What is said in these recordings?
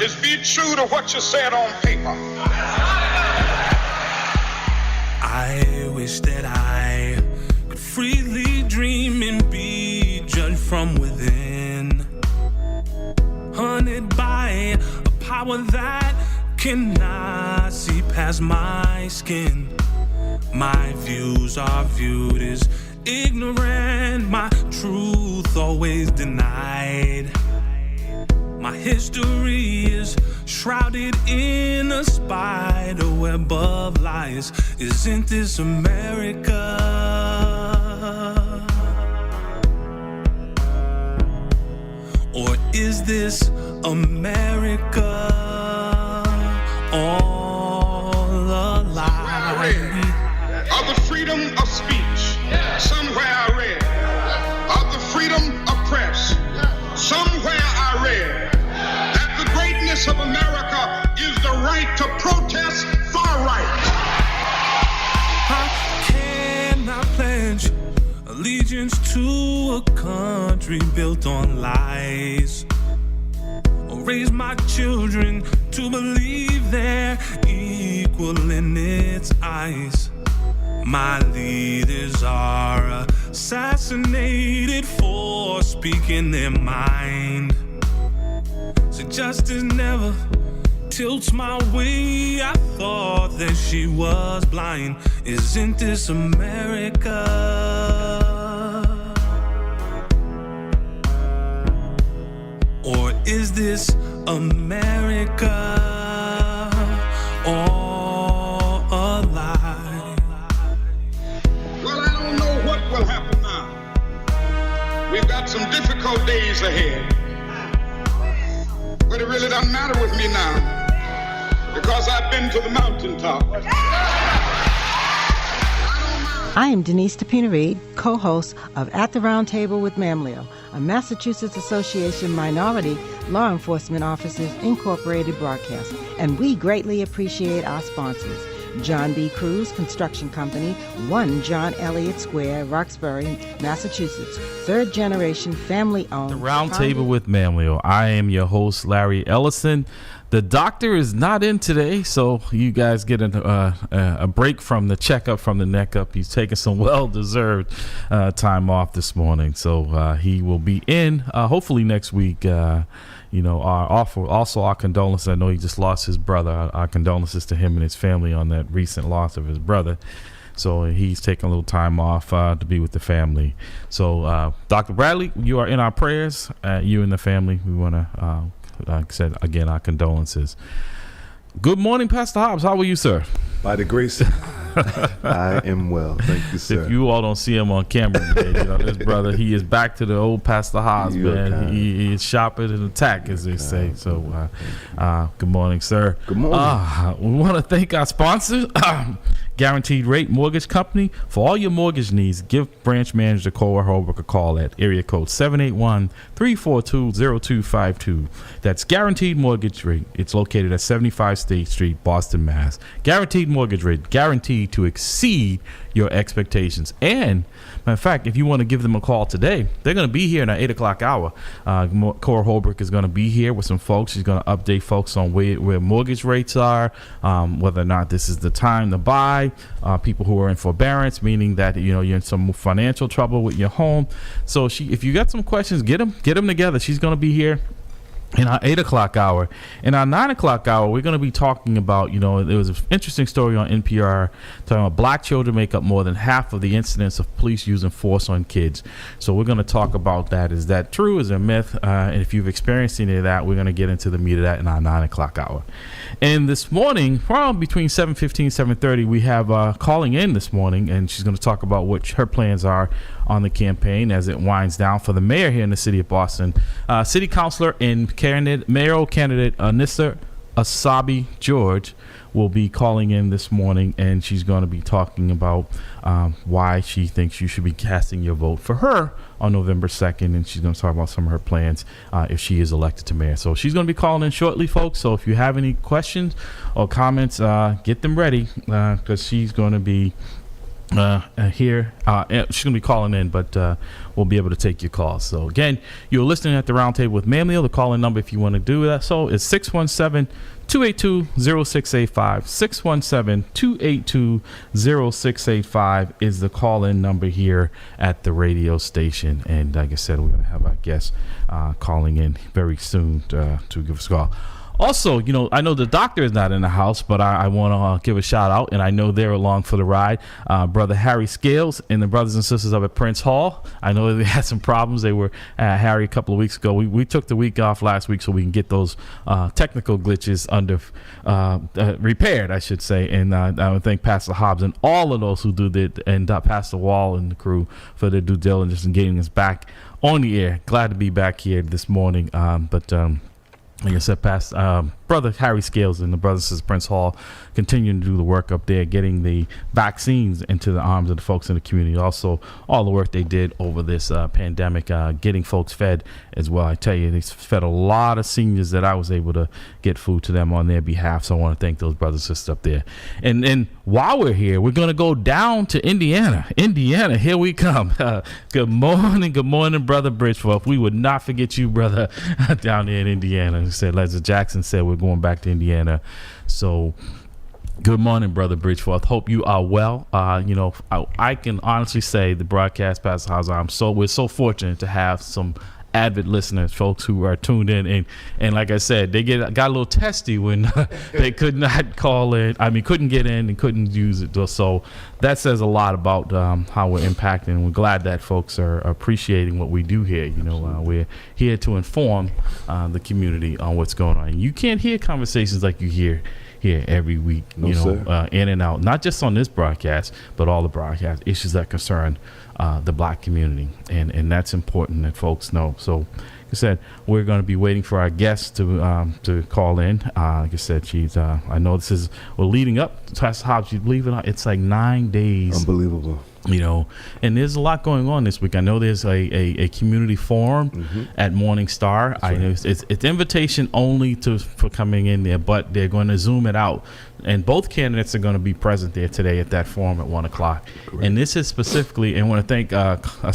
is be true to what you said on paper. I wish that I could freely dream and be judged from within, hunted by a power that cannot see past my skin. My views are viewed as ignorant, my truth always denied. My history is shrouded in a spider web of lies. Isn't this America? Or is this America all a lie? Of the freedom of speech, somewhere I read. Of the freedom of press, somewhere I read that the greatness of America is the right to protest far right. How can I pledge allegiance to a country built on lies? Or raise my children to believe they're equal in its eyes? My leaders are assassinated for speaking their mind. So justice never tilts my way. I thought that she was blind. Isn't this America? Or is this America all a lie? Well, I don't know what will happen now. We've got some difficult days ahead. But it really doesn't matter with me now, because I've been to the mountaintop. I am Denise Tapina-Reed, co-host of At the Round Table with MAMLEO, a Massachusetts Association Minority Law Enforcement Officers Incorporated broadcast, and we greatly appreciate our sponsors. John B. Cruz Construction Company, 1 John Elliott Square, Roxbury, Massachusetts. Third generation, family owned. The Round Table with MAMLEO. I am your host, Larry Ellison. The doctor is not in today, so you guys get a break from the checkup, from the neck up. He's taking some well-deserved time off this morning, so he will be in hopefully next week. Our condolences. I know he just lost his brother. Our condolences to him and his family on that recent loss of his brother. So he's taking a little time off to be with the family. So Dr. Bradley, you are in our prayers. You and the family. We want to, like I said, again, our condolences. Good morning, Pastor Hobbs. How are you, sir? By the grace, I am well. Thank you, sir. If you all don't see him on camera today, this brother, he is back to the old Pastor Hobbs, man. He is sharper than attack, as they say. So, good morning, sir. Good morning. We want to thank our sponsors, Guaranteed Rate Mortgage Company. For all your mortgage needs, give branch manager Cole Holbrook a call at area code 781-342-0252. That's Guaranteed Mortgage Rate. It's located at 75 State Street, Boston, Mass. Guaranteed Mortgage Rate, guaranteed to exceed your expectations. And matter of fact, if you want to give them a call today, they're going to be here in our 8 o'clock hour. Cora Holbrook is going to be here with some folks. She's going to update folks on where mortgage rates are, whether or not this is the time to buy, people who are in forbearance, meaning that you're in some financial trouble with your home. So if you got some questions, get them together. She's going to be here in our 8 o'clock hour. In our 9 o'clock hour, we're going to be talking about, there was an interesting story on NPR talking about black children make up more than half of the incidents of police using force on kids. So we're going to talk about that. Is that true? Is it a myth? And if you've experienced any of that, we're going to get into the meat of that in our 9 o'clock hour. And this morning, around between 7:15, 7:30, we have calling in this morning, and she's going to talk about what her plans are on the campaign as it winds down for the mayor here in the city of Boston. City councilor and mayoral candidate Anissa Asabi George will be calling in this morning, and she's going to be talking about why she thinks you should be casting your vote for her on November 2nd, and she's going to talk about some of her plans if she is elected to mayor. So she's going to be calling in shortly, folks. So if you have any questions or comments, get them ready because she's going to be here. She's going to be calling in, but we'll be able to take your calls. So, again, you're listening at the Roundtable with MAMLEO. The call-in number, if you want to do that, so it's 617-282-0685. 617-282-0685 is the call-in number here at the radio station. And like I said, we're going to have our guests calling in very soon to give us a call. Also, I know the doctor is not in the house, but I want to give a shout out, and I know they're along for the ride. Brother Harry Scales and the brothers and sisters up at Prince Hall. I know they had some problems. They were at Harry a couple of weeks ago. We took the week off last week so we can get those technical glitches repaired, I should say. And I would thank Pastor Hobbs and all of those who do that, and Pastor Wall and the crew for their due diligence in getting us back on the air. Glad to be back here this morning. Like I said, Brother Harry Scales and the brothers and sisters Prince Hall continuing to do the work up there, getting the vaccines into the arms of the folks in the community. Also, all the work they did over this pandemic, getting folks fed as well. I tell you, they fed a lot of seniors that I was able to get food to them on their behalf. So I want to thank those brothers and sisters up there. And then while we're here, we're going to go down to Indiana. Indiana, here we come. Good morning, Brother Bridgeforth. We would not forget you, brother, down there in Indiana. He said, Leslie Jackson said, we're going back to Indiana. So good morning, Brother Bridgeforth. Hope you are well. I can honestly say the broadcast, Pastor Hauser, we're so fortunate to have some avid listeners, folks who are tuned in, and like I said, they got a little testy when they could not call in. Couldn't get in and couldn't use it. So that says a lot about how we're impacting. We're glad that folks are appreciating what we do here. We're here to inform the community on what's going on. And you can't hear conversations like you hear here every week, in and out, not just on this broadcast, but all the broadcast issues that concern the black community. And that's important that folks know. So, like I said, we're going to be waiting for our guests to call in. Like I said, I know we're leading up to Pastor Hobbs. You believe it or not, it's like 9 days. Unbelievable. And there's a lot going on this week. I know there's a community forum at Morning Star. Right. I know it's invitation only for coming in there, but they're going to Zoom it out. And both candidates are going to be present there today at that forum at 1 o'clock. Correct. And this is specifically, and I want to thank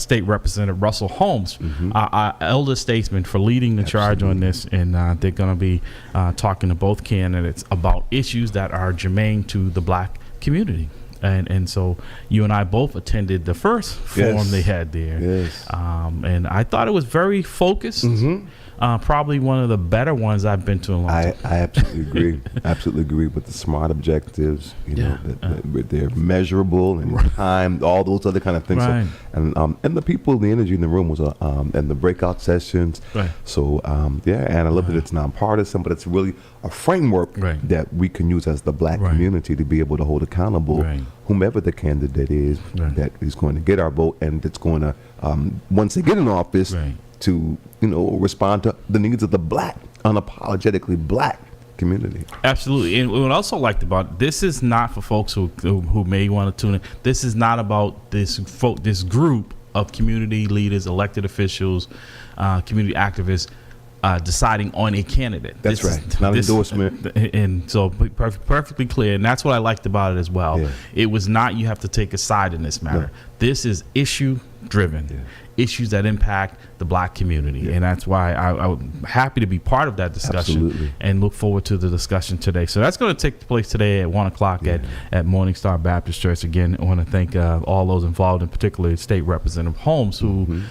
State Representative Russell Holmes, our elder statesman, for leading the charge on this. And they're going to be talking to both candidates about issues that are germane to the black community. And so you and I both attended the first forum they had there. Yes. And I thought it was very focused. Probably one of the better ones I've been to in a long time. I absolutely agree. Absolutely agree with the SMART objectives. They're measurable and timed, all those other kind of things. Right. So, and the people, the energy in the room was, and the breakout sessions. Right. So, and I love that it's nonpartisan, but it's really a framework that we can use as the black community to be able to hold accountable whomever the candidate is that is going to get our vote, and that's going to, once they get in office, to respond to the needs of the black, unapologetically black community. Absolutely. And what I also liked about this is not for folks who may want to tune in. This is not about this group of community leaders, elected officials, community activists deciding on a candidate. That's right. Not endorsement. And so perfectly clear. And that's what I liked about it as well. Yeah. It was not you have to take a side in this matter. No. This is issue driven. Yeah. Issues that impact the black community. And that's why I'm happy to be part of that discussion and look forward to the discussion today. So that's going to take place today at 1 o'clock at Morning Star Baptist Church. Again, I want to thank all those involved, in particular State Representative Holmes, who,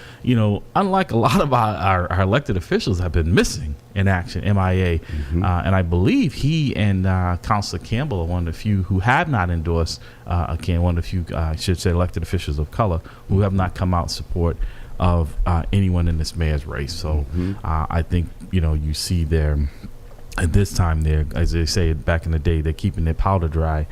unlike a lot of our elected officials, have been missing in action, MIA. And I believe he and Councilor Campbell are one of the few who have not endorsed, one of the few, I should say, elected officials of color who have not come out in support of anyone in this mayor's race. So I think, you see there at this time there, as they say back in the day, they're keeping their powder dry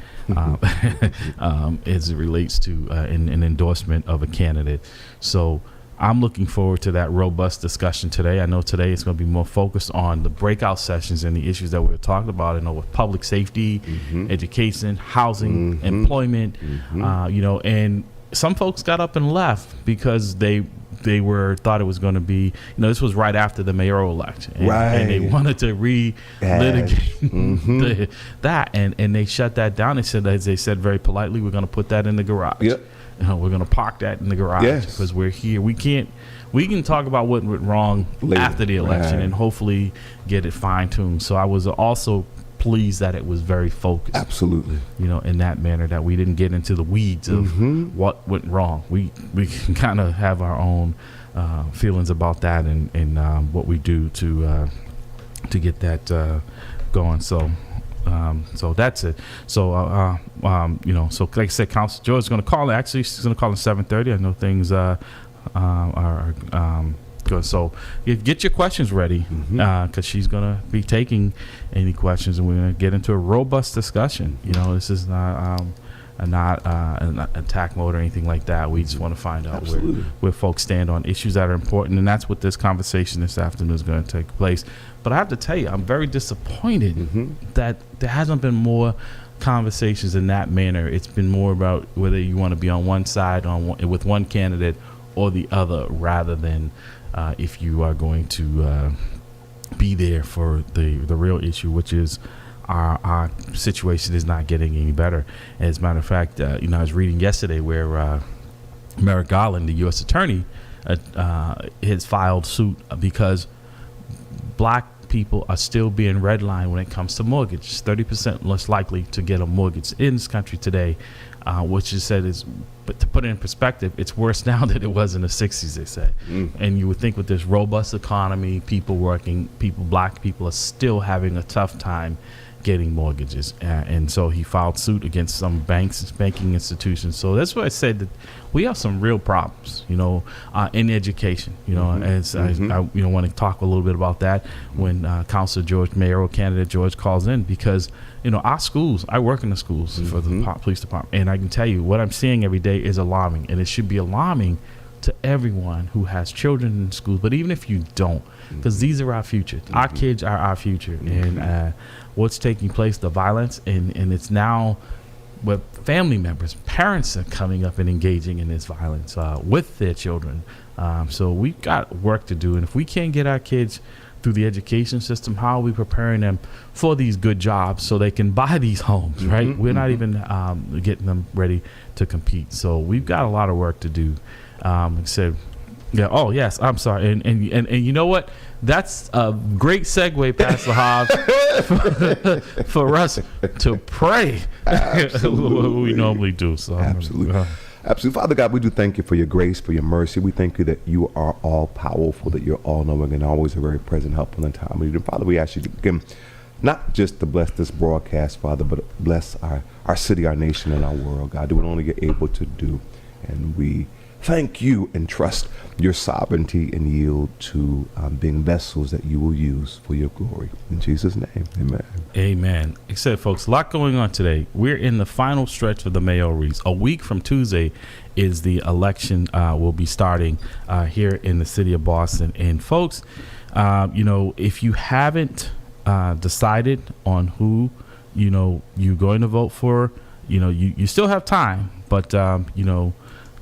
as it relates to an endorsement of a candidate. So I'm looking forward to that robust discussion today. I know today it's going to be more focused on the breakout sessions and the issues that we're talking about, with public safety, education, housing, employment, and some folks got up and left because they they thought it was going to be, this was right after the mayoral election, and they wanted to relitigate that, and they shut that down. They said, as they said very politely, we're going to put that in the garage. Yep. We're going to park that in the garage because we're here. We can talk about what went wrong later, after the election, and hopefully get it fine-tuned. So I was also pleased that it was very focused. Absolutely. In that manner, that we didn't get into the weeds of what went wrong. We can kind of have our own feelings about that and what we do to get that going. So that's it. So so like I said, Council George is going to call. Actually, she's going to call at 7:30. I know things are good. So get your questions ready because she's going to be taking any questions, and we're going to get into a robust discussion. This is not an attack mode or anything like that. We just want to find out where folks stand on issues that are important, and that's what this conversation this afternoon is going to take place. But I have to tell you, I'm very disappointed that there hasn't been more conversations in that manner. It's been more about whether you want to be on one side with one candidate or the other, rather than if you are going to be there for the real issue, which is our situation is not getting any better. As a matter of fact, I was reading yesterday where Merrick Garland, the U.S. attorney, has filed suit because black people are still being redlined when it comes to mortgage. 30% less likely to get a mortgage in this country today, which is said is, but to put it in perspective, it's worse now than it was in the 60s, they said. And you would think with this robust economy, black people are still having a tough time getting mortgages. And so he filed suit against some banking institutions. So that's why I said that we have some real problems, in education, as I want to talk a little bit about that when Councilor George, mayoral candidate George, calls in, because, our schools, I work in the schools for the police department, and I can tell you what I'm seeing every day is alarming, and it should be alarming to everyone who has children in schools, but even if you don't, because these are our future. Our kids are our future, and what's taking place, the violence, and it's now where family members, parents are coming up and engaging in this violence with their children. So we've got work to do, and if we can't get our kids through the education system, how are we preparing them for these good jobs so they can buy these homes, right? We're not even getting them ready to compete. So we've got a lot of work to do. Oh yes, I'm sorry, and you know what? That's a great segue, Pastor Hobbs, for us to pray. What we normally do. So absolutely. Absolutely. Father God, we do thank you for your grace, for your mercy. We thank you that you are all powerful, that you're all knowing, and always a very present help in the time of need. And Father, we ask you to again, not just to bless this broadcast, Father, but bless our city, our nation, and our world. God, do what only you're able to do. And we thank you and trust your sovereignty and yield to being vessels that you will use for your glory. In Jesus' name, amen. Amen. Except, folks, a lot going on today. We're in the final stretch of the mayoral race. A week from Tuesday is the election will be starting here in the city of Boston. And, folks, if you haven't decided on who, you're going to vote for, you still have time. But,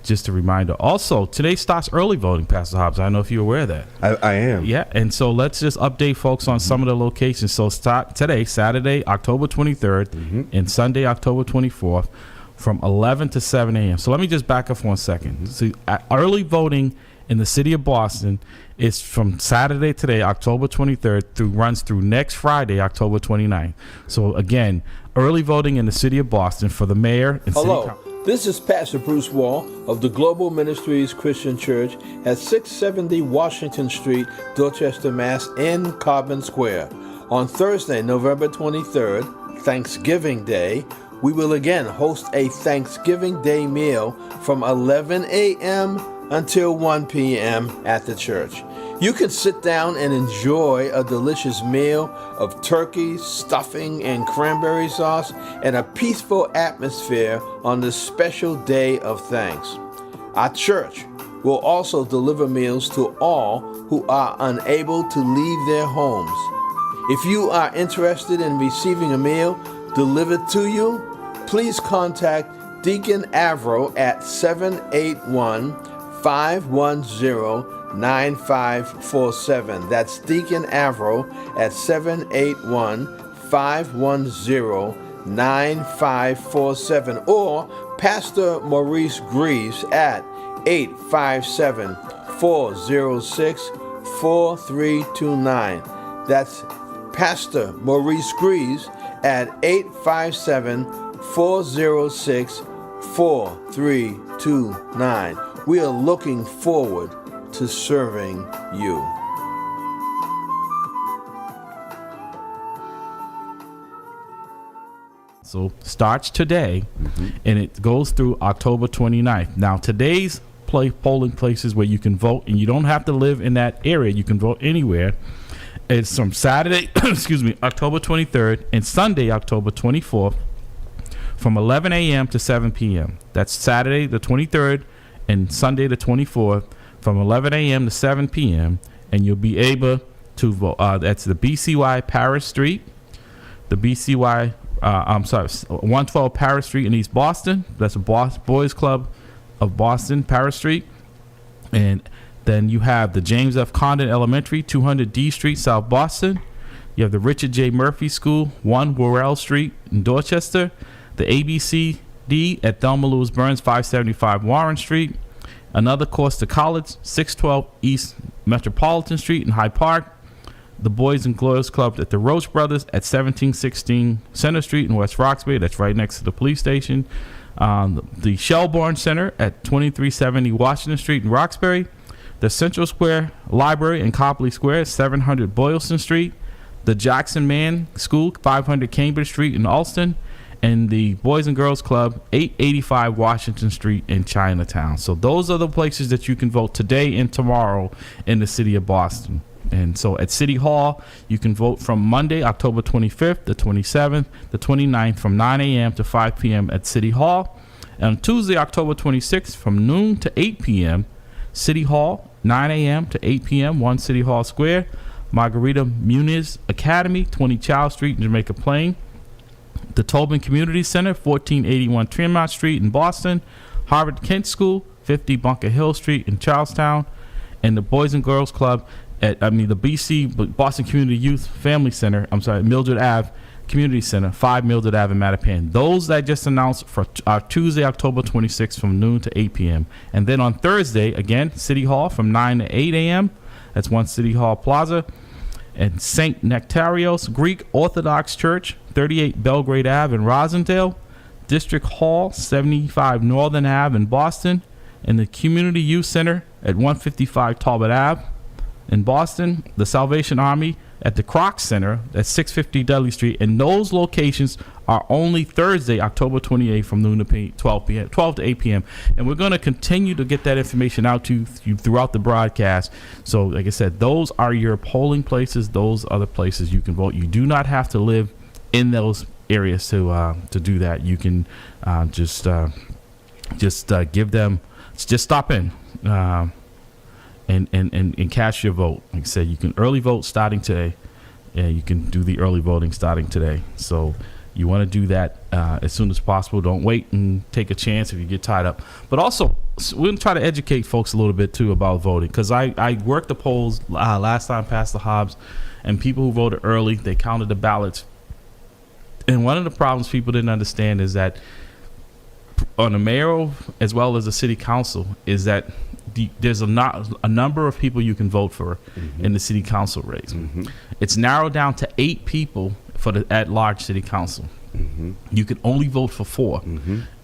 just a reminder. Also, today starts early voting, Pastor Hobbs. I don't know if you're aware of that. I am. Yeah, and so let's just update folks on some of the locations. So start today, Saturday, October 23rd, and Sunday, October 24th, from 11 to 7 a.m. So let me just back up for 1 second. So early voting in the city of Boston is from Saturday today, October 23rd, runs through next Friday, October 29th. So again, early voting in the city of Boston for the mayor and city council. This is Pastor Bruce Wall of the Global Ministries Christian Church at 670 Washington Street, Dorchester, Mass. in Carbon Square. On Thursday, November 23rd, Thanksgiving Day, we will again host a Thanksgiving Day meal from 11 a.m. until 1 p.m. at the church. You can sit down and enjoy a delicious meal of turkey, stuffing, and cranberry sauce, and a peaceful atmosphere on this special day of thanks. Our church will also deliver meals to all who are unable to leave their homes. If you are interested in receiving a meal delivered to you, please contact Deacon Avro at 781 781-510-9547. That's Deacon Avro at 781-510-9547, or Pastor Maurice Greaves at 857-406-4329. That's Pastor Maurice Greaves at 857-406-4329. We are looking forward to serving you. So starts today, and it goes through October 29th. Now, today's polling places where you can vote, and you don't have to live in that area. You can vote anywhere. It's from Saturday, October 23rd, and Sunday, October 24th, from 11 a.m. to 7 p.m. That's Saturday the 23rd and Sunday the 24th, from 11 a.m. to 7 p.m. And you'll be able to vote. That's the BCY Paris Street, the BCY 112 Paris Street in East Boston. That's a Boys Club of Boston, Paris Street. And then you have the James F. Condon Elementary, 200 D Street, South Boston. You have the Richard J. Murphy School, 1 Worrell Street in Dorchester. The ABCD at Thelma Lewis Burns, 575 Warren Street. Another Costa College, 612 East Metropolitan Street in Hyde Park. The Boys and Girls Club at the Roach Brothers at 1716 Center Street in West Roxbury. That's right next to the police station. The Shelbourne Center at 2370 Washington Street in Roxbury. The Central Square Library in Copley Square, 700 Boylston Street. The Jackson Man School, 500 Cambridge Street in Alston. And the Boys and Girls Club, 885 Washington Street in Chinatown. So those are the places that you can vote today and tomorrow in the city of Boston. And so at City Hall, you can vote from Monday, October 25th, the 27th, the 29th, from 9 a.m. to 5 p.m. at City Hall. And on Tuesday, October 26th, from noon to 8 p.m., City Hall, 9 a.m. to 8 p.m., 1 City Hall Square. Margarita Muniz Academy, 20 Child Street in Jamaica Plain. The Tobin Community Center, 1481 Tremont Street in Boston. Harvard Kent School, 50 Bunker Hill Street in Charlestown. And the Boys and Girls Club at, the BC Boston Community Youth Family Center, Mildred Ave Community Center, 5 Mildred Ave in Mattapan. Those that I just announced for Tuesday, October 26th, from noon to 8 p.m. And then on Thursday, again, City Hall from 9 to 8 a.m. That's 1 City Hall Plaza. And St. Nectarios Greek Orthodox Church, 38 Belgrade Ave in Rosendale. District Hall, 75 Northern Ave in Boston. And the Community Youth Center at 155 Talbot Ave in Boston. The Salvation Army at the Crocs Center at 650 Dudley Street. And those locations are only Thursday, October 28th, from noon to 12 to 8 p.m. And we're going to continue to get that information out to you throughout the broadcast. So, like I said, those are your polling places. Those are the places you can vote. You do not have to live in those areas to do that. You can just give them, just stop in. And cast your vote. Like I said, you can early vote starting today. Yeah, you can do the early voting starting today. So you want to do that as soon as possible. Don't wait and take a chance if you get tied up. But also, we're going to try to educate folks a little bit, too, about voting. Because I worked the polls last time, Pastor Hobbs, and people who voted early, they counted the ballots. And one of the problems people didn't understand is that on the mayoral as well as the city council is that there's a number of people you can vote for in the city council race. It's narrowed down to 8 people for the at-large city council. You can only vote for 4.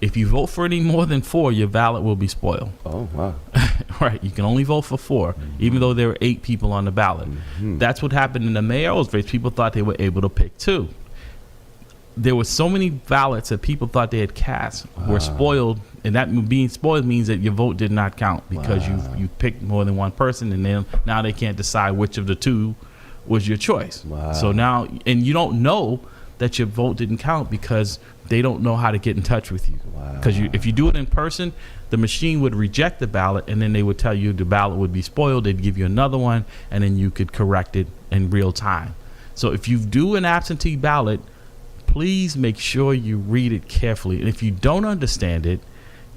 If you vote for any more than 4, your ballot will be spoiled. Oh, wow. Right. You can only vote for 4, even though there were 8 people on the ballot. That's what happened in the mayoral's race. People thought they were able to pick 2. There were so many ballots that people thought they had cast were spoiled, and that being spoiled means that your vote did not count because you picked more than one person, and then now they can't decide which of the 2 was your choice. So now, and you don't know that your vote didn't count because they don't know how to get in touch with you. Because if you do it in person, the machine would reject the ballot, and then they would tell you the ballot would be spoiled. They'd give you another one, and then you could correct it in real time. So if you do an absentee ballot, please make sure you read it carefully. And if you don't understand it,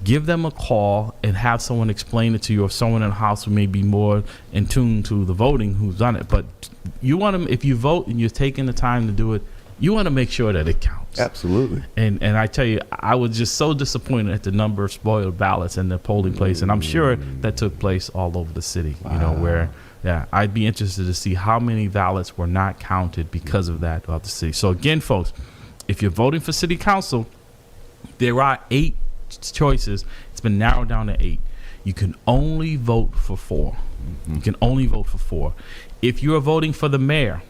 give them a call and have someone explain it to you, or someone in the house who may be more in tune to the voting who's done it. But you want to, if you vote and you're taking the time to do it, you want to make sure that it counts. Absolutely. And I tell you, I was just so disappointed at the number of spoiled ballots in the polling place, and I'm sure that took place all over the city. Wow. You know, where I'd be interested to see how many ballots were not counted because of that throughout the city. So again, folks, if you're voting for city council, there are 8 choices. It's been narrowed down to 8. You can only vote for 4. You can only vote for 4. If you are voting for the mayor,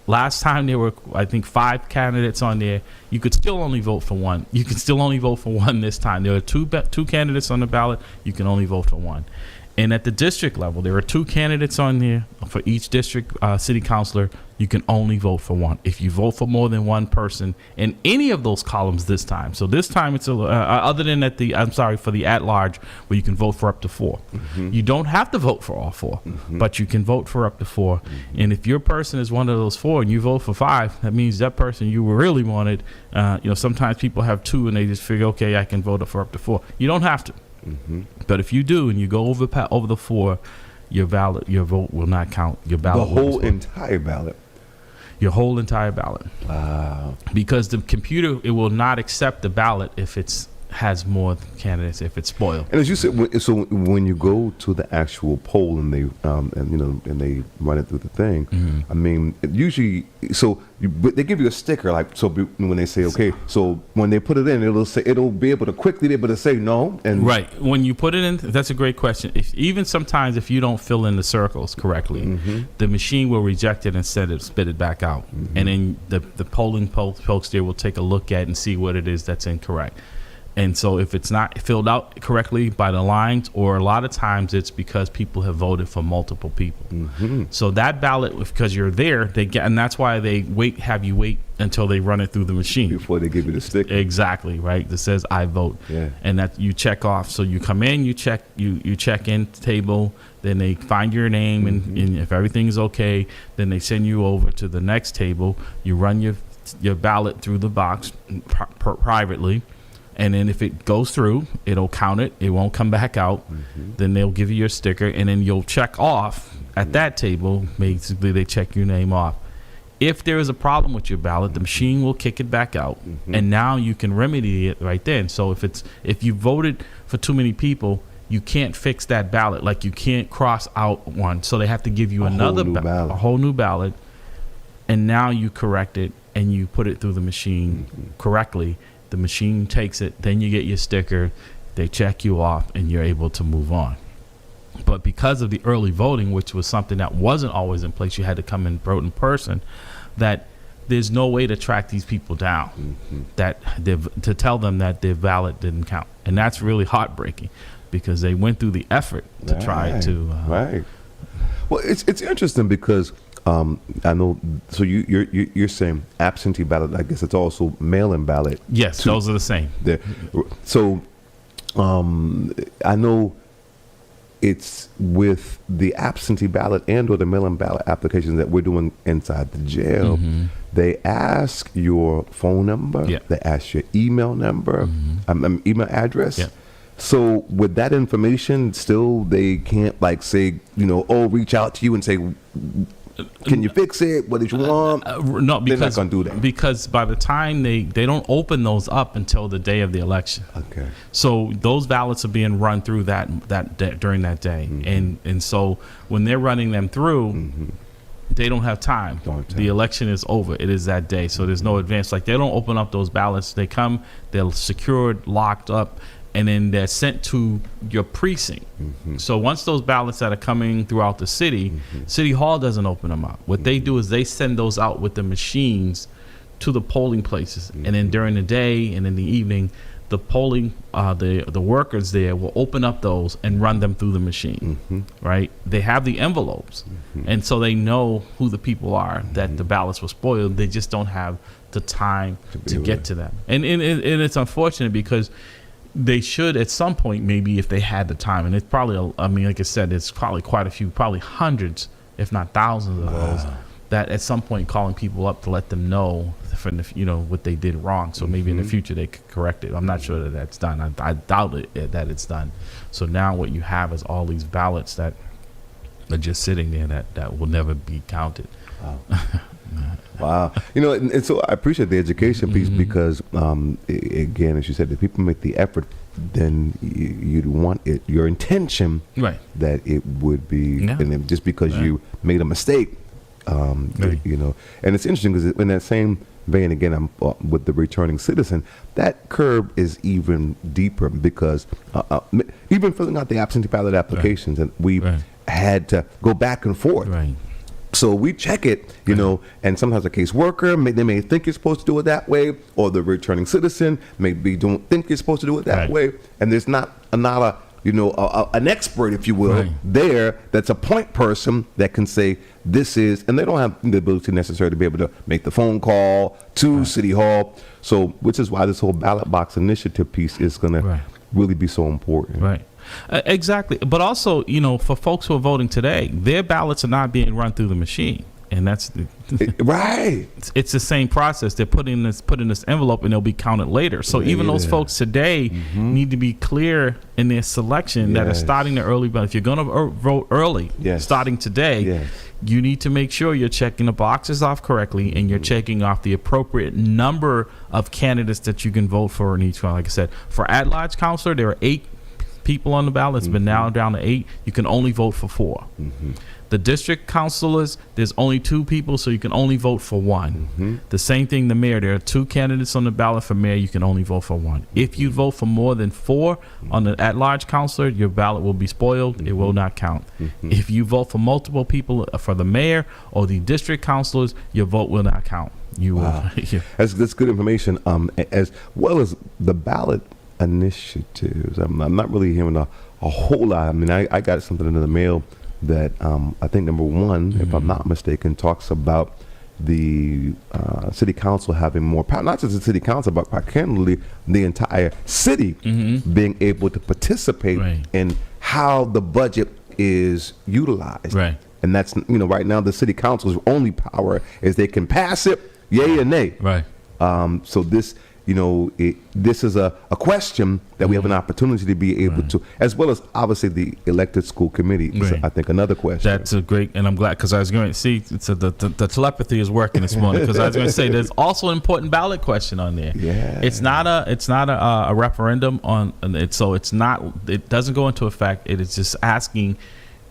last time there were, I think, 5 candidates on there. You could still only vote for 1. You can still only vote for 1 this time. There are two candidates on the ballot. You can only vote for 1. And at the district level, there are 2 candidates on there for each district city councilor. You can only vote for 1. If you vote for more than 1 person in any of those columns this time, so this time it's other than for the at-large, where you can vote for up to 4. You don't have to vote for all 4, but you can vote for up to 4. And if your person is one of those 4 and you vote for 5, that means that person you really wanted. Sometimes people have 2 and they just figure, okay, I can vote for up to 4. You don't have to. But if you do and you go over the 4, your vote will not count. Your ballot, the whole entire ballot. Your whole entire ballot. Wow. Because the computer, it will not accept the ballot if it's has more candidates, if it's spoiled. And as you said, so when you go to the actual poll and they and they run it through the thing, I mean, usually, they give you a sticker, like, so when they say, okay, so when they put it in, it'll be able to quickly be able to say no. And right, when you put it in, that's a great question. Even sometimes if you don't fill in the circles correctly, the machine will reject it and spit it back out, and then the polling folks there will take a look at and see what it is that's incorrect. And so if it's not filled out correctly by the lines, or a lot of times it's because people have voted for multiple people. So that ballot, because you're there, and that's why they have you wait until they run it through the machine before they give you the sticker. Exactly, right. That says I vote. Yeah. And that you check off. So you come in, you check in table, then they find your name, and if everything is okay, then they send you over to the next table. You run your ballot through the box privately. And then if it goes through, it'll count it. It won't come back out. Then they'll give you your sticker, and then you'll check off at that table. Basically, they check your name off. If there is a problem with your ballot, the machine will kick it back out, and now you can remedy it right then. So if you voted for too many people, you can't fix that ballot. Like, you can't cross out one. So they have to give you another ballot, a whole new ballot, and now you correct it and you put it through the machine correctly. The machine takes it, then you get your sticker, they check you off, and you're able to move on. But because of the early voting, which was something that wasn't always in place, you had to come and vote in person, that there's no way to track these people down, to tell them that their ballot didn't count. And that's really heartbreaking, because they went through the effort to try to... Right. Well, it's interesting because... I know. So you're saying absentee ballot. I guess it's also mail-in ballot. Yes, those are the same. So I know it's with the absentee ballot and or the mail-in ballot applications that we're doing inside the jail. They ask your phone number. They ask your email number, email address. So with that information, still they can't say reach out to you and say, can you fix it? What did you want? No, because they're not going to do that. Because by the time they don't open those up until the day of the election. Okay. So those ballots are being run through that during that day, and so when they're running them through, they don't have time. The election is over. It is that day, so there's no advance. Like, they don't open up those ballots. They come, they're secured, locked up, and then they're sent to your precinct. So once those ballots that are coming throughout the city, City Hall doesn't open them up. What they do is they send those out with the machines to the polling places. And then during the day and in the evening, the polling, the workers there will open up those and run them through the machine, right? They have the envelopes. And so they know who the people are that the ballots were spoiled. They just don't have the time to get to them. And it's unfortunate, because they should at some point, maybe if they had the time, and it's probably, like I said, it's probably quite a few, probably hundreds, if not thousands of those that at some point calling people up to let them know what they did wrong, so maybe in the future they could correct it. I'm not sure that that's done. I doubt it that it's done. So now what you have is all these ballots that are just sitting there that will never be counted. Wow. Wow. And so I appreciate the education piece because, again, as you said, if people make the effort, then you'd want it, your intention, right, that it would be, and then just because you made a mistake, and it's interesting because in that same vein, again, I'm with the returning citizen, that curve is even deeper because even filling out the absentee ballot applications, and we had to go back and forth. Right. So we check it, and sometimes a caseworker, they may think you're supposed to do it that way, or the returning citizen don't think you're supposed to do it that way, and there's not an expert, if you will, there that's a point person that can say this is, and they don't have the ability necessarily to be able to make the phone call to City Hall. So, which is why this whole ballot box initiative piece is going to really be so important. Right. Exactly. But also, for folks who are voting today, their ballots are not being run through the machine. And that's right. It's the same process. They're put in this envelope and they'll be counted later. So even those folks today need to be clear in their selection that are starting the early ballot. If you're going to vote early, starting today, you need to make sure you're checking the boxes off correctly and you're checking off the appropriate number of candidates that you can vote for in each one. Like I said, for at-large counselor, there are 8 people on the ballot. It's been now down to 8. You can only vote for 4. The district councilors, there's only 2 people, so you can only vote for 1. The same thing, the mayor. There are 2 candidates on the ballot for mayor. You can only vote for 1. If you vote for more than 4 on the at-large councilor, your ballot will be spoiled. It will not count. If you vote for multiple people for the mayor or the district councilors, your vote will not count. You will. That's good information. As well as the ballot initiatives. I'm not really hearing a whole lot. I mean, I got something in the mail that I think number 1, if I'm not mistaken, talks about the city council having more power, not just the city council, but particularly the entire city being able to participate in how the budget is utilized. Right. And that's, right now the city council's only power is they can pass it, yay or nay. Right. So this, this is a question that we have an opportunity to be able to, as well as obviously the elected school committee. Is, I think, another question. That's a great, and I'm glad, because I was going to see, the telepathy is working this morning, because I was going to say there's also an important ballot question on there. Yeah. It's not a referendum on it, so it doesn't go into effect. It is just asking,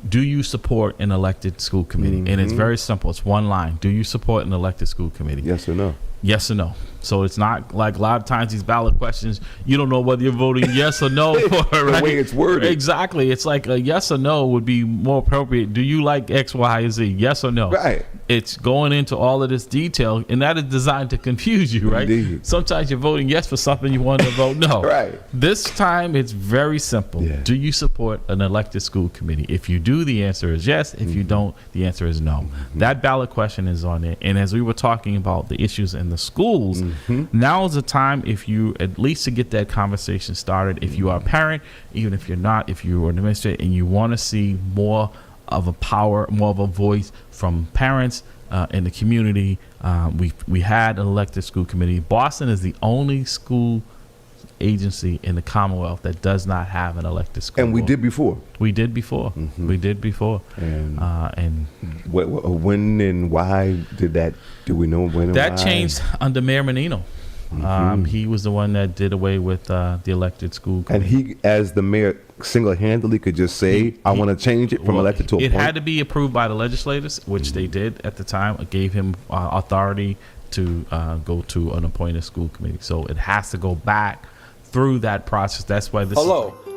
do you support an elected school committee? And it's very simple. It's one line. Do you support an elected school committee? Yes or no? Yes or no. So it's not like a lot of times these ballot questions, you don't know whether you're voting yes or no for, the way it's worded. Exactly. It's like a yes or no would be more appropriate. Do you like X, Y, or Z? Yes or no? Right. It's going into all of this detail, and that is designed to confuse you, right? Indeed. Sometimes you're voting yes for something you want to vote no. Right. This time it's very simple. Yeah. Do you support an elected school committee? If you do, the answer is yes. If you don't, the answer is no. That ballot question is on there. And as we were talking about the issues in the schools, now is the time, if you at least to get that conversation started. If you are a parent, even if you're not, if you're an administrator and you want to see more of a power, more of a voice from parents in the community, we had an elected school committee. Boston is the only school agency in the Commonwealth that does not have an elected school board. We did before. We did before. And when and why did that? Do we know when? That changed under Mayor Menino. He was the one that did away with the elected school committee. And he, as the mayor, single-handedly could just say, I want to change it from elected to appointed. It had to be approved by the legislators, which they did at the time. It gave him authority to go to an appointed school committee. So it has to go back through that process. That's why this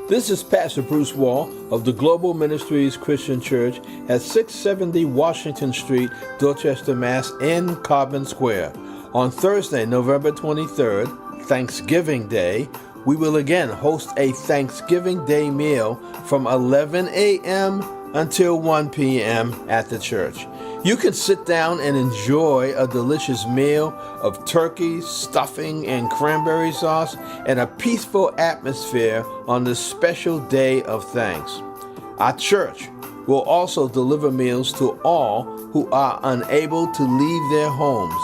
This is Pastor Bruce Wall of the Global Ministries Christian Church at 670 Washington Street, Dorchester, Mass. in Carbon Square. On Thursday, November 23rd, Thanksgiving Day, we will again host a Thanksgiving Day meal from 11 a.m. until 1 p.m. at the church. You can sit down and enjoy a delicious meal of turkey, stuffing, and cranberry sauce, and a peaceful atmosphere on this special day of thanks. Our church will also deliver meals to all who are unable to leave their homes.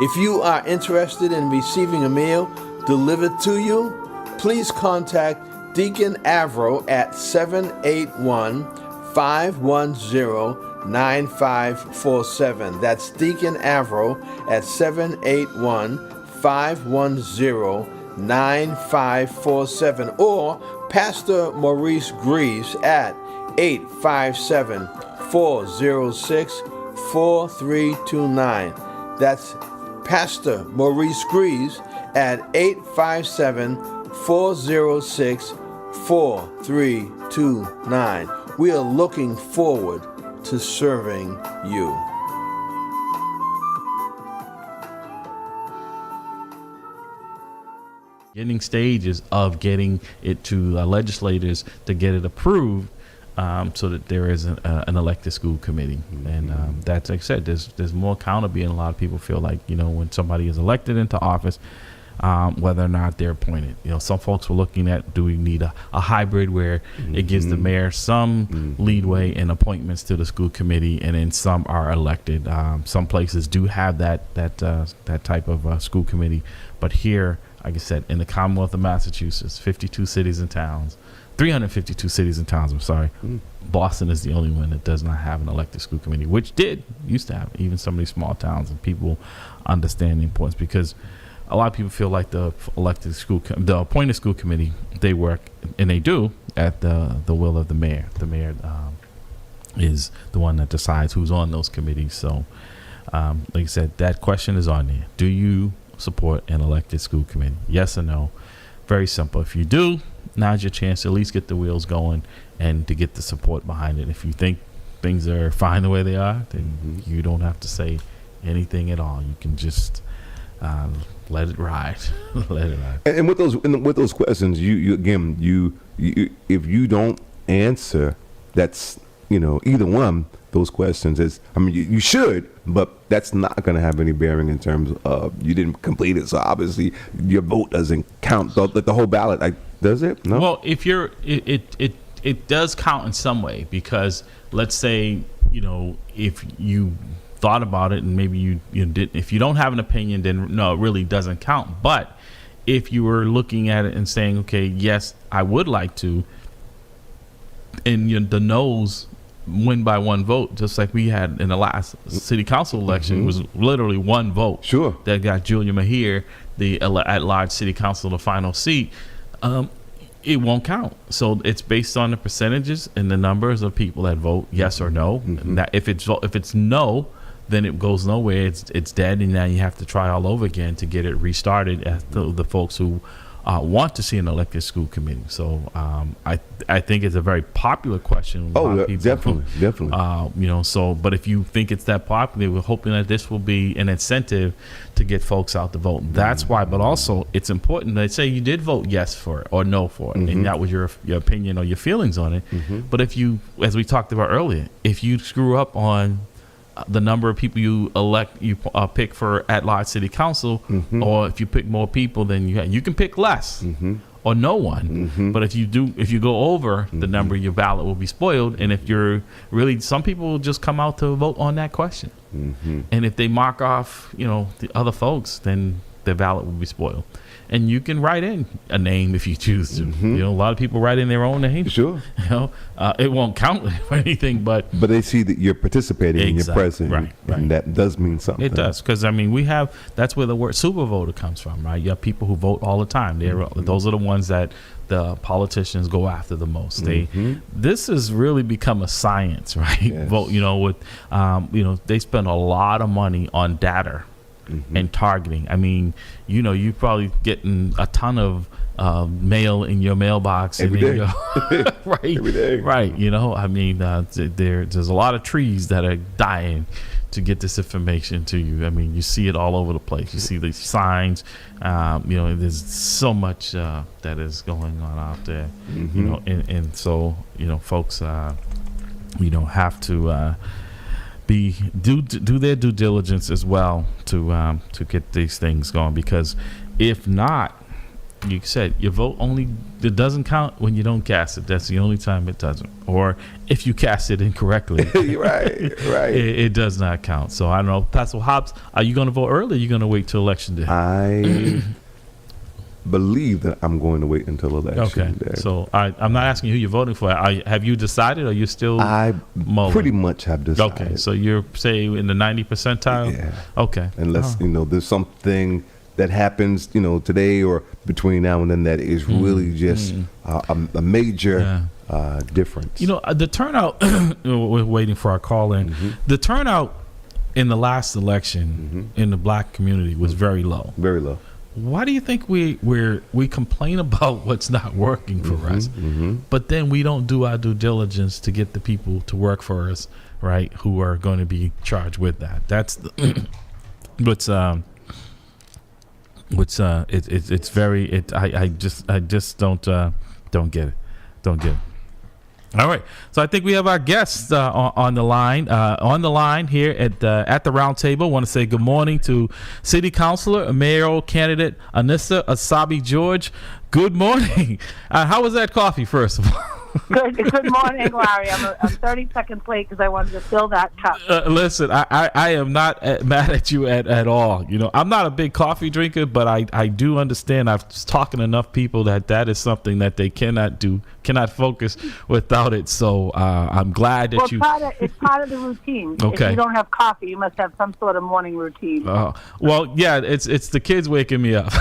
If you are interested in receiving a meal delivered to you, please contact Deacon Avro at 781-510-9547. That's Deacon Avro at 781-510-9547. Or Pastor Maurice Greaves at 857-406-4329. That's Pastor Maurice Greaves at 857-406-4329. We are looking forward to serving you. Getting stages of getting it to legislators to get it approved, so that there is an elected school committee. And that's, like I said, there's more accountability, and a lot of people feel like, when somebody is elected into office, whether or not they're appointed. Some folks were looking at, do we need a hybrid where it gives the mayor some leadway in appointments to the school committee, and then some are elected. Some places do have that type of school committee, but here, like I said, in the Commonwealth of Massachusetts, 52 cities and towns, 352 cities and towns, I'm sorry. Boston is the only one that does not have an elected school committee, which used to have, even some of these small towns, and people understand the importance, because a lot of people feel like the appointed school committee, they work, and they do, at the will of the mayor. The mayor is the one that decides who's on those committees. So, like I said, that question is on there. Do you support an elected school committee? Yes or no? Very simple. If you do, now's your chance to at least get the wheels going and to get the support behind it. If you think things are fine the way they are, then you don't have to say anything at all. You can just let it ride. Let it ride. And with those questions, you if you don't answer, that's either one. Those questions you should, but that's not going to have any bearing in terms of you didn't complete it. So obviously your vote doesn't count. The whole ballot, does it? No. Well, if it does count in some way, because let's say if you thought about it and maybe you did. If you don't have an opinion, then no, it really doesn't count. But if you were looking at it and saying, okay, yes, I would like to, and the no's win by one vote, just like we had in the last city council election. It was literally one vote that got Julia Mahir, the at-large city council, the final seat. It won't count. So it's based on the percentages and the numbers of people that vote yes or no. And that if it's no, then it goes nowhere. It's dead, and now you have to try all over again to get it restarted as the folks who want to see an elected school committee. So I think it's a very popular question. Definitely. But if you think it's that popular, we're hoping that this will be an incentive to get folks out to vote. That's why. But also, it's important that say you did vote yes for it or no for it, and that was your opinion or your feelings on it. But if you, as we talked about earlier, if you screw up on the number of people you pick for at-large city council, or if you pick more people than you can pick less or no one. But if you go over the number, your ballot will be spoiled. And if you're really, some people will just come out to vote on that question. And if they mark off, the other folks, then their ballot will be spoiled. And you can write in a name if you choose to. A lot of people write in their own name. Sure. It won't count for anything, but they see that you're participating and you're present, right. And that does mean something. It does, because that's where the word super voter comes from, right? You have people who vote all the time. Those are the ones that the politicians go after the most. This has really become a science, right? Yes. Vote, they spend a lot of money on data. And targeting. You're probably getting a ton of mail in your mailbox every day. Right, every day. Right. There's a lot of trees that are dying to get this information to you. You see it all over the place. You see these signs. There's so much that is going on out there. And so folks, have to. Do their due diligence as well to get these things going, because if not, you said your vote it doesn't count when you don't cast it. That's the only time it doesn't. Or if you cast it incorrectly, right. It does not count. So I don't know, Pastor Hobbs, are you going to vote early? Or are you going to wait till election day? I believe that I'm going to wait until election day. So I'm not asking you who you're voting for. Have you decided, or you still? I mulling? Pretty much have decided. Okay, so you're say in the 90 percentile. Yeah. Okay. Unless there's something that happens, today or between now and then that is really just a major difference. The turnout. We're waiting for our call in. The turnout in the last election in the black community was very low. Very low. Why do you think we complain about what's not working for us, but then we don't do our due diligence to get the people to work for us, right? Who are going to be charged with that? That's it's very I just don't get it. All right, so I think we have our guests on the line. On the line here at the round table, I want to say good morning to City Councilor, mayoral candidate Anissa Asabi George. Good morning. How was that coffee, first of all? Good morning, Larry. I'm 30 seconds late because I wanted to fill that cup. Listen, I am not mad at you at all. I'm not a big coffee drinker, but I do understand. I've talked to enough people that is something that they cannot focus without it. So I'm glad that it's part of the routine. Okay. If you don't have coffee, you must have some sort of morning routine. Well, yeah, it's the kids waking me up.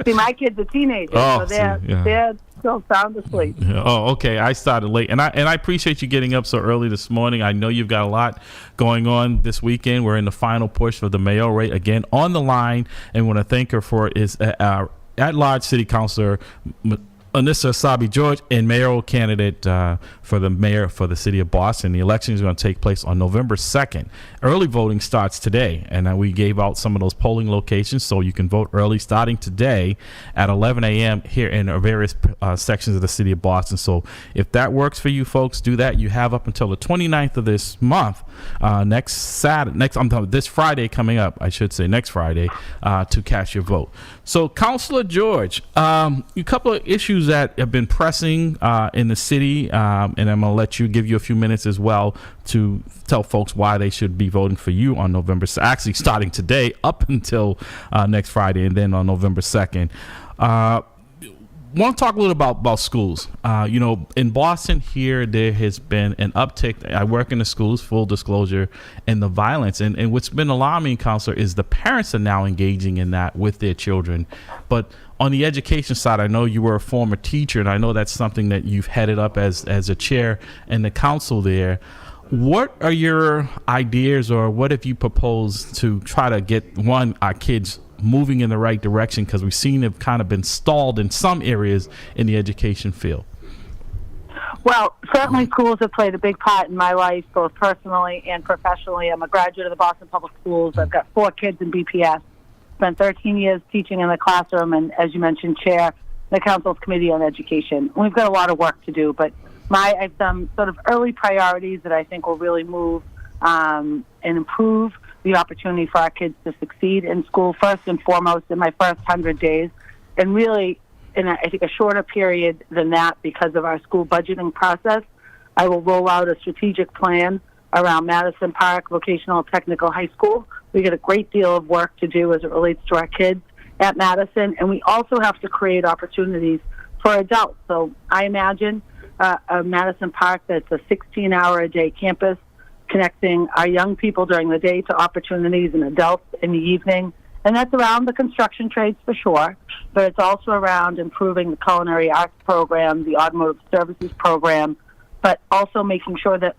See, my kids are teenagers, so they're still sound asleep. Oh, okay. I started late, and I appreciate you getting up so early this morning. I know you've got a lot going on this weekend. We're in the final push of the mayoral race. Again, on the line, and what I thank her for is our at-large city councilor Anissa Asabi George, and mayoral candidate for the mayor for the city of Boston. The election is going to take place on November 2nd. Early voting starts today, and we gave out some of those polling locations so you can vote early starting today at 11 a.m. here in various sections of the city of Boston. So if that works for you folks, do that. You have up until the 29th of this month, this Friday coming up, I should say next Friday, to cast your vote. So Councilor George, a couple of issues that have been pressing in the city, and I'm going to let you give you a few minutes as well to tell folks why they should be voting for you on November, actually starting today up until next Friday, and then on November 2nd. Want to talk a little about schools. In Boston here, there has been an uptick. I work in the schools, full disclosure, and the violence. And what's been alarming, Counselor, is the parents are now engaging in that with their children. But on the education side, I know you were a former teacher, and I know that's something that you've headed up as a chair in the council there. What are your ideas, or what have you proposed to try to get, our kids moving in the right direction? Because we've seen they've kind of been stalled in some areas in the education field. Well, certainly schools have played a big part in my life, both personally and professionally. I'm a graduate of the Boston Public Schools. I've got 4 kids in BPS. Spent 13 years teaching in the classroom, and as you mentioned, chair the council's committee on education. We've got a lot of work to do, but I've done sort of early priorities that I think will really move and improve the opportunity for our kids to succeed in school, first and foremost in my first 100 days, and really in I think a shorter period than that because of our school budgeting process. I will roll out a strategic plan around Madison Park Vocational Technical High School. We got a great deal of work to do as it relates to our kids at Madison, and we also have to create opportunities for adults. So I imagine a Madison Park that's a 16-hour-a-day campus connecting our young people during the day to opportunities and adults in the evening. And that's around the construction trades for sure, but it's also around improving the culinary arts program, the automotive services program, but also making sure that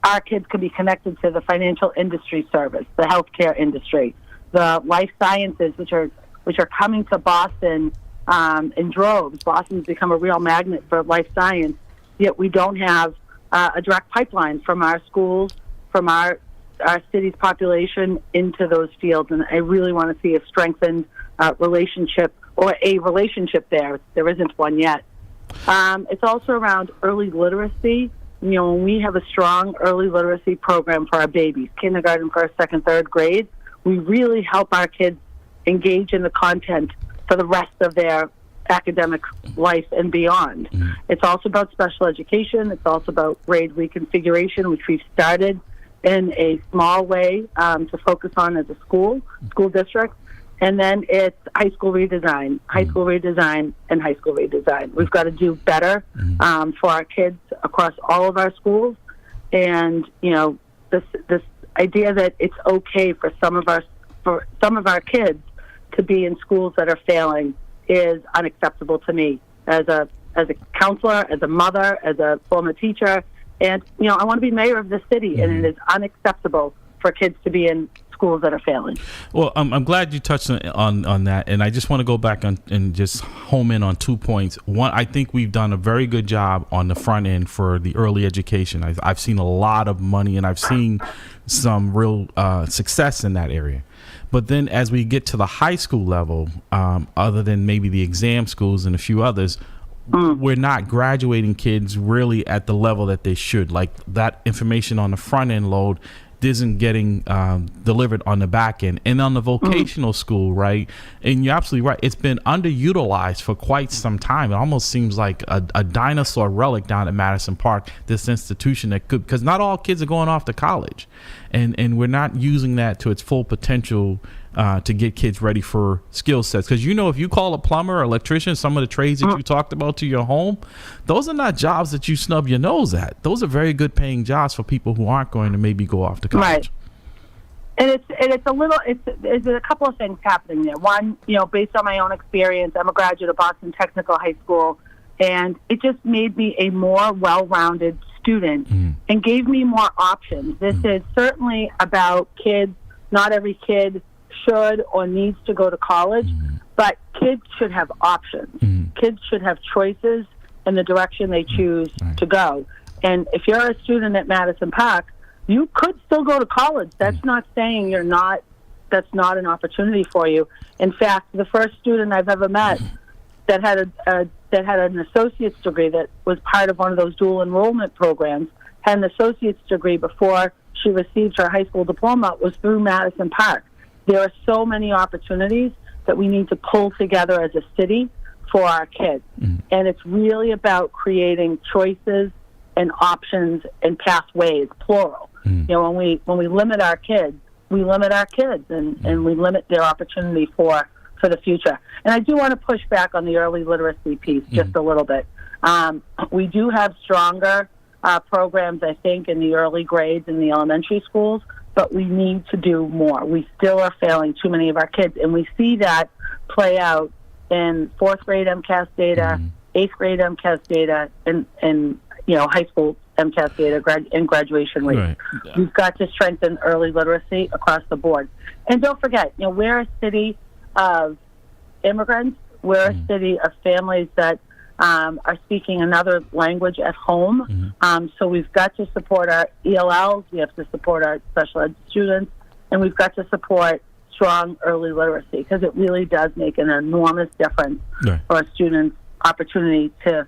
our kids can be connected to the financial industry service, the healthcare industry, the life sciences, which are coming to Boston in droves. Boston's become a real magnet for life science, yet we don't have a direct pipeline from our schools, from our city's population into those fields. And I really want to see a strengthened relationship, or a relationship there. There isn't one yet. It's also around early literacy. When we have a strong early literacy program for our babies, kindergarten, first, second, third grade, we really help our kids engage in the content for the rest of their academic life and beyond. It's also about special education. It's also about grade reconfiguration, which we've started in a small way to focus on as a school district. And then it's high school redesign, and high school redesign. We've got to do better for our kids across all of our schools. And, this idea that it's okay for some of our kids to be in schools that are failing is unacceptable to me as a counselor, as a mother, as a former teacher. And, I want to be mayor of the city, and it is unacceptable for kids to be in schools that are failing. Well, I'm glad you touched on that, and I just want to go back and just home in on 2 points. One, I think we've done a very good job on the front end for the early education. I've seen a lot of money, and I've seen some real success in that area. But then as we get to the high school level, other than maybe the exam schools and a few others, we're not graduating kids really at the level that they should. Like, that information on the front end load isn't getting delivered on the back end. And on the vocational school, right, and you're absolutely right, it's been underutilized for quite some time. It almost seems like a dinosaur relic down at Madison Park, this institution that could, because not all kids are going off to college, and we're not using that to its full potential to get kids ready for skill sets. Because if you call a plumber or electrician, some of the trades that you talked about to your home, those are not jobs that you snub your nose at. Those are very good paying jobs for people who aren't going to maybe go off to college. Right. And it's a couple of things happening there. One, based on my own experience, I'm a graduate of Boston Technical High School, and it just made me a more well-rounded student and gave me more options. This is certainly about kids. Not every kid should or needs to go to college, but kids should have options. Kids should have choices in the direction they choose to go. And if you're a student at Madison Park, you could still go to college. That's not saying that's not an opportunity for you. In fact, the first student I've ever met that had an associate's degree, that was part of one of those dual enrollment programs, had an associate's degree before she received her high school diploma, was through Madison Park. There are so many opportunities that we need to pull together as a city for our kids. And it's really about creating choices and options and pathways, plural. When we limit our kids, and we limit their opportunity for the future. And I do want to push back on the early literacy piece just a little bit. We do have stronger programs, I think, in the early grades in the elementary schools, but we need to do more. We still are failing too many of our kids, and we see that play out in fourth grade MCAS data, eighth grade MCAS data, and high school MCAS data and graduation rates. Right. We've got to strengthen early literacy across the board. And don't forget, we're a city of immigrants. We're a city of families that are speaking another language at home. So we've got to support our ELLs, we have to support our special ed students, and we've got to support strong early literacy, because it really does make an enormous difference for a student's opportunity to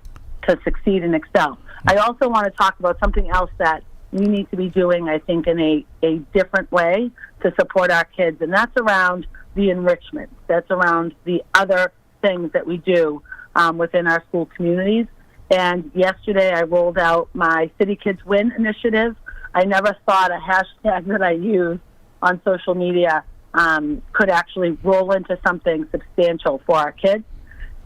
succeed and excel. I also want to talk about something else that we need to be doing, I think, in a different way to support our kids, and that's around the enrichment. That's around the other things that we do within our school communities. And yesterday I rolled out my City Kids Win initiative. I never thought a hashtag that I use on social media could actually roll into something substantial for our kids.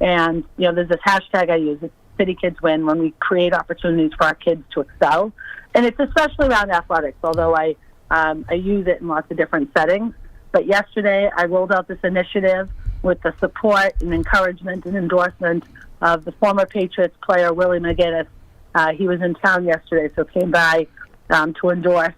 And, there's this hashtag I use, it's City Kids Win, when we create opportunities for our kids to excel. And it's especially around athletics, although I use it in lots of different settings. But yesterday I rolled out this initiative with the support and encouragement and endorsement of the former Patriots player, Willie McGinnis. He was in town yesterday, so came by to endorse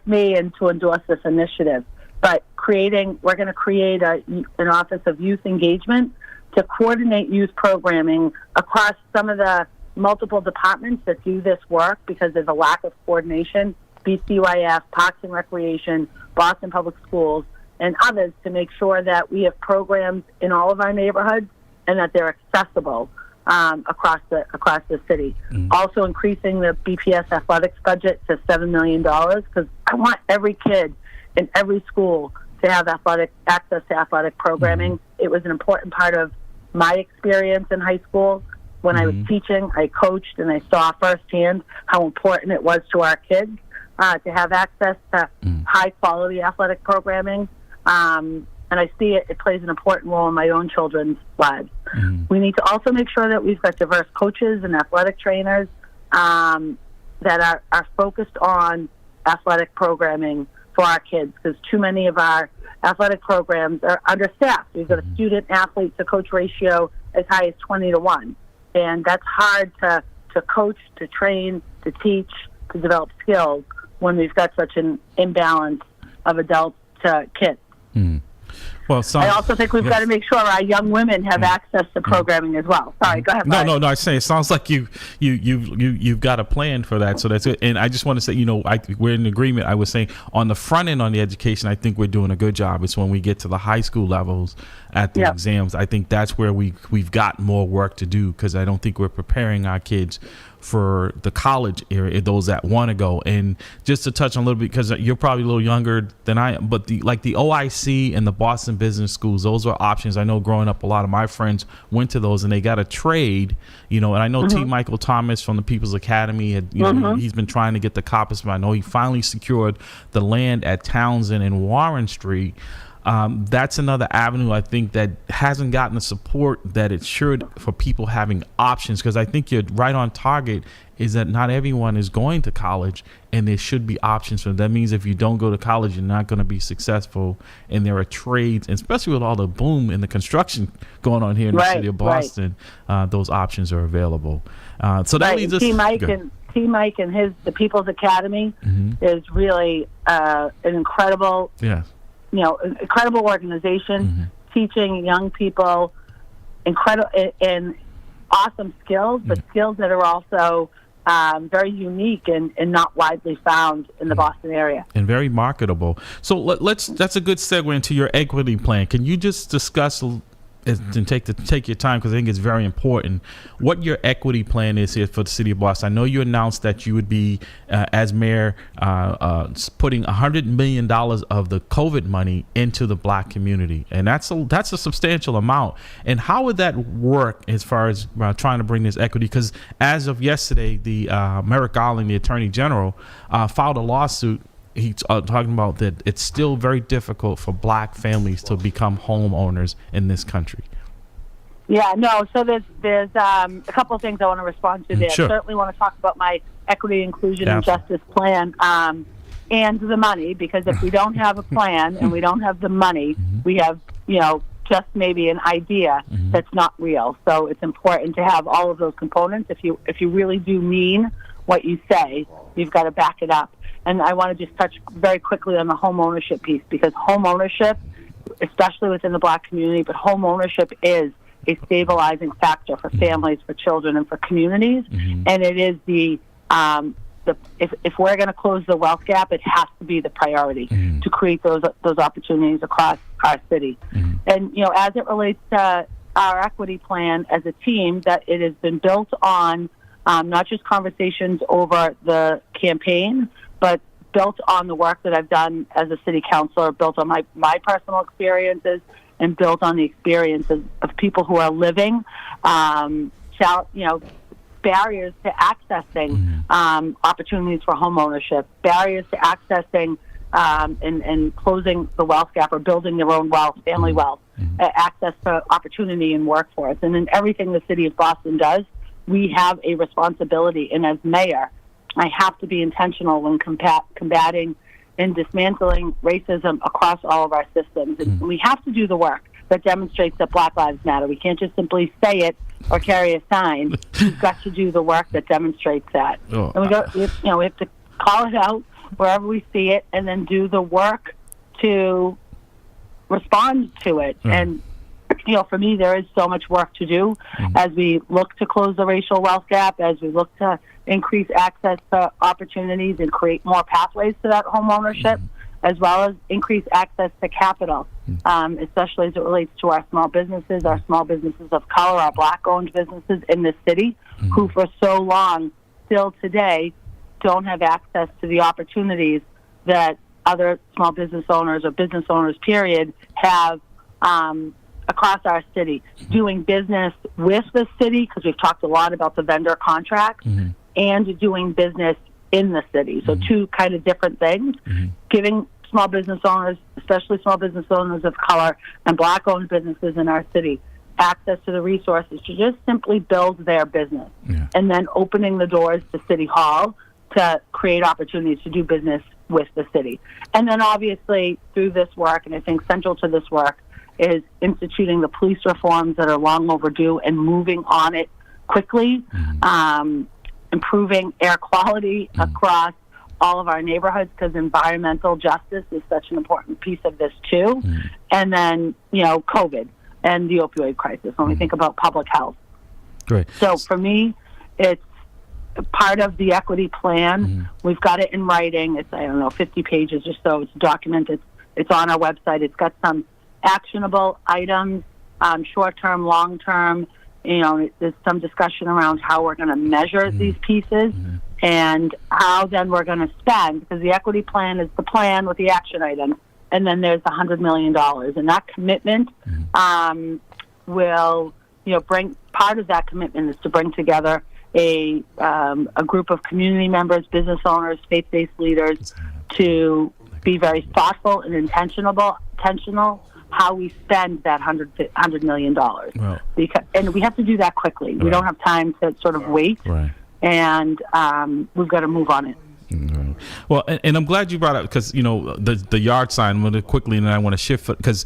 me and to endorse this initiative. But we're going to create an Office of Youth Engagement to coordinate youth programming across some of the multiple departments that do this work, because there's a lack of coordination, BCYF, Parks and Recreation, Boston Public Schools, and others, to make sure that we have programs in all of our neighborhoods and that they're accessible across the city. Also increasing the BPS athletics budget to $7 million, because I want every kid in every school to have access to athletic programming. It was an important part of my experience in high school. When I was teaching, I coached, and I saw firsthand how important it was to our kids to have access to high-quality athletic programming. And I see it plays an important role in my own children's lives. We need to also make sure that we've got diverse coaches and athletic trainers that are focused on athletic programming for our kids, because too many of our athletic programs are understaffed. We've got a student-athlete to coach ratio as high as 20-1. And that's hard to coach, to train, to teach, to develop skills when we've got such an imbalance of adults to kids. Well, I also think we've got to make sure our young women have access to programming as well. Sorry, go ahead. No. I say it sounds like you've got a plan for that, so that's it. And I just want to say, we're in agreement. I was saying on the front end on the education, I think we're doing a good job. It's when we get to the high school levels at the exams, I think that's where we've got more work to do, because I don't think we're preparing our kids for the college area, those that want to go. And just to touch on a little bit, because you're probably a little younger than I am, but the OIC and the Boston Business Schools, those are options. I know growing up, a lot of my friends went to those, and they got a trade, and I know T. Michael Thomas from the People's Academy had, he's been trying to get the coppers, but I know he finally secured the land at Townsend and Warren Street. That's another avenue I think that hasn't gotten the support that it should for people having options, because I think you're right on target, is that not everyone is going to college, and there should be options for them. That means if you don't go to college, you're not going to be successful, and there are trades, and especially with all the boom in the construction going on here in the city of Boston, those options are available. So that leads us T. Mike and the People's Academy is really an incredible incredible organization, teaching young people incredible and awesome skills, but skills that are also very unique and not widely found in the Boston area. And very marketable. So that's a good segue into your equity plan. Can you just discuss and take your time, because I think it's very important, what your equity plan is here for the city of Boston? I know you announced that you would be, as mayor, putting $100 million of the COVID money into the Black community, and that's a substantial amount. And how would that work as far as trying to bring this equity? Because as of yesterday, the Merrick Garland, the Attorney General, filed a lawsuit. He's talking about that it's still very difficult for Black families to become homeowners in this country. Yeah, no, so there's a couple of things I want to respond to there. Sure. I certainly want to talk about my equity, inclusion, and justice plan and the money, because if we don't have a plan and we don't have the money, we have, just maybe an idea that's not real. So it's important to have all of those components. If you really do mean what you say, you've got to back it up. And I want to just touch very quickly on the home ownership piece, because home ownership, especially within the Black community, but home ownership is a stabilizing factor for families, for children, and for communities. And it is if we're going to close the wealth gap, it has to be the priority to create those opportunities across our city. And as it relates to our equity plan as a team, that it has been built on not just conversations over the campaign, but built on the work that I've done as a city councilor, built on my personal experiences, and built on the experiences of people who are living, barriers to accessing opportunities for home ownership, barriers to accessing and closing the wealth gap or building their own wealth, family wealth, access to opportunity and workforce. And in everything the city of Boston does, we have a responsibility. And as mayor, I have to be intentional when combating and dismantling racism across all of our systems. And we have to do the work that demonstrates that Black Lives Matter. We can't just simply say it or carry a sign. We've got to do the work that demonstrates that. And we have to call it out wherever we see it, and then do the work to respond to it. And for me, there is so much work to do as we look to close the racial wealth gap, as we look to increase access to opportunities and create more pathways to that home ownership, as well as increase access to capital, especially as it relates to our small businesses of color, our Black-owned businesses in this city, who for so long, still today, don't have access to the opportunities that other small business owners or business owners, period, have across our city, doing business with the city, because we've talked a lot about the vendor contracts, and doing business in the city. So two kind of different things. Giving small business owners, especially small business owners of color and Black-owned businesses in our city, access to the resources to just simply build their business. And then opening the doors to City Hall to create opportunities to do business with the city. And then obviously through this work, and I think central to this work, is instituting the police reforms that are long overdue and moving on it quickly, improving air quality across all of our neighborhoods, because environmental justice is such an important piece of this too. And then, COVID and the opioid crisis when we think about public health. Great. So for me, it's part of the equity plan. We've got it in writing. It's, 50 pages or so. It's documented. It's on our website. It's got some actionable items, short-term, long-term. There's some discussion around how we're going to measure these pieces and how then we're going to spend, because the equity plan is the plan with the action items, and then there's the $100 million. And that commitment will, bring, part of that commitment is to bring together a group of community members, business owners, faith-based leaders to be very thoughtful and intentional how we spend that $100 million. And we have to do that quickly. We don't have time to sort of wait. And we've got to move on it. Well, and I'm glad you brought up, because the yard sign. I'm going to quickly, and then I want to shift, because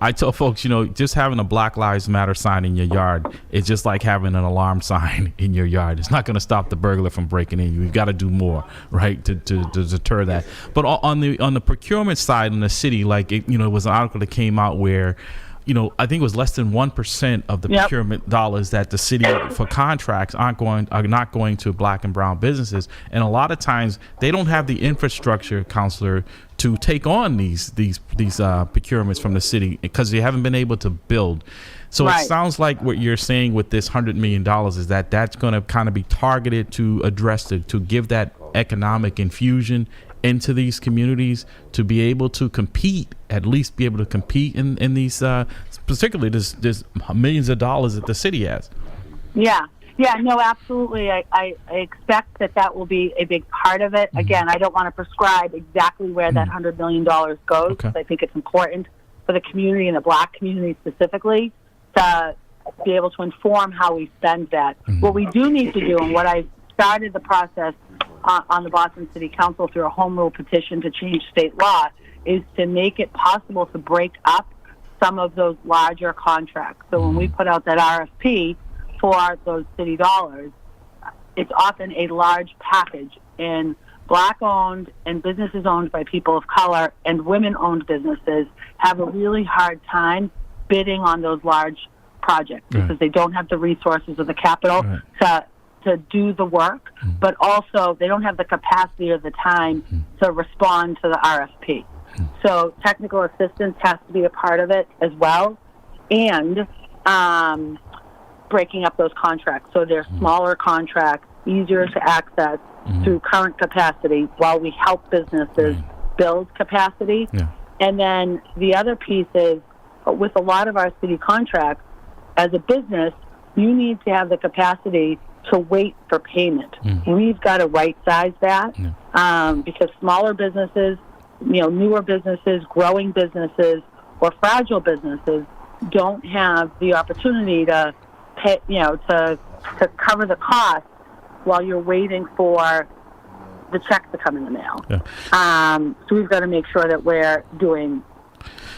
I tell folks, just having a Black Lives Matter sign in your yard is just like having an alarm sign in your yard. It's not going to stop the burglar from breaking in. We've got to do more, right, to deter that. But on the procurement side in the city, like it was an article that came out where, I think it was less than 1% of the procurement dollars that the city for contracts are not going to Black and brown businesses, and a lot of times they don't have the infrastructure, counselor, to take on these procurements from the city because they haven't been able to build. So it sounds like what you're saying with this $100 million is that that's going to kind of be targeted to address to give that economic infusion into these communities to be able to compete, at least be able to compete in these, particularly there's millions of dollars that the city has. Yeah, no, absolutely. I expect that will be a big part of it. Again, I don't want to prescribe exactly where that $100 million goes. Okay. I think it's important for the community and the Black community specifically to be able to inform how we spend that. What we do need to do, and what I started the process on the Boston City Council through a home rule petition to change state law, is to make it possible to break up some of those larger contracts. So when we put out that RFP for those city dollars, it's often a large package, and Black-owned and businesses owned by people of color and women-owned businesses have a really hard time bidding on those large projects because they don't have the resources or the capital to do the work, but also they don't have the capacity or the time to respond to the RFP. So technical assistance has to be a part of it as well, and breaking up those contracts so they're smaller contracts, easier to access through current capacity while we help businesses build capacity. And then the other piece is, with a lot of our city contracts, as a business, you need to have the capacity to wait for payment. We've got to right-size that because smaller businesses, newer businesses, growing businesses, or fragile businesses don't have the opportunity to pay, to cover the cost while you're waiting for the check to come in the mail. So we've got to make sure that we're doing.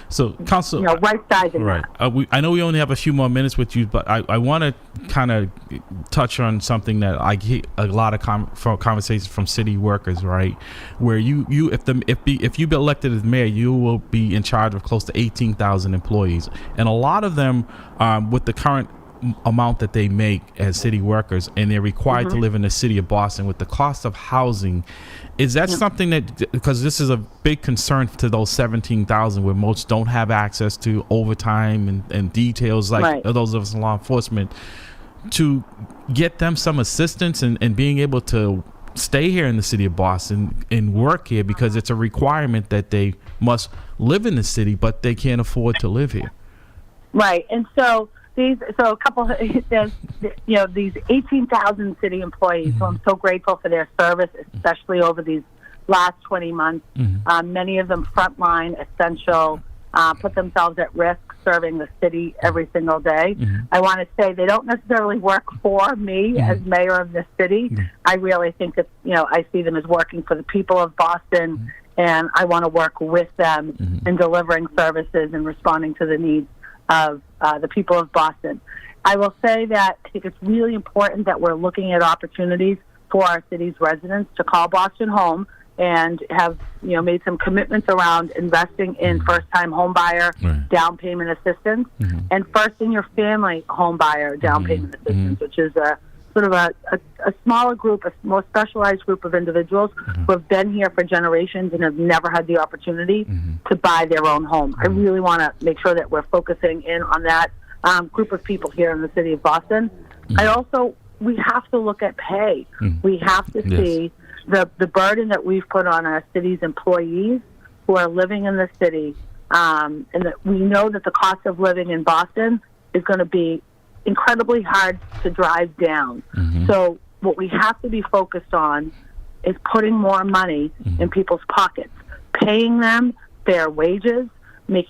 So, Council, right sizing. Right. I know we only have a few more minutes with you, but I want to kind of touch on something that I get a lot of conversations from city workers, right? Where if you be elected as mayor, you will be in charge of close to 18,000 employees, and a lot of them, with the current amount that they make as city workers, and they're required to live in the city of Boston with the cost of housing. Is that something that, because this is a big concern to those 17,000 where most don't have access to overtime and details like those of us in law enforcement, to get them some assistance and being able to stay here in the city of Boston and work here because it's a requirement that they must live in the city, but they can't afford to live here. Right, and so these 18,000 city employees. So I'm so grateful for their service, especially over these last 20 months. Many of them frontline, essential, put themselves at risk serving the city every single day. I want to say they don't necessarily work for me as mayor of the city. I really think that, I see them as working for the people of Boston, and I want to work with them in delivering services and responding to the needs of the people of Boston. I will say that I think it's really important that we're looking at opportunities for our city's residents to call Boston home and have made some commitments around investing in first-time home buyer down payment assistance and first in your family home buyer down payment assistance, which is a sort of a smaller group, a more specialized group of individuals who have been here for generations and have never had the opportunity to buy their own home. I really want to make sure that we're focusing in on that group of people here in the city of Boston. We have to look at pay. We have to see the burden that we've put on our city's employees who are living in the city, and that we know that the cost of living in Boston is going to be incredibly hard to drive down. So what we have to be focused on is putting more money in people's pockets, paying them fair wages, making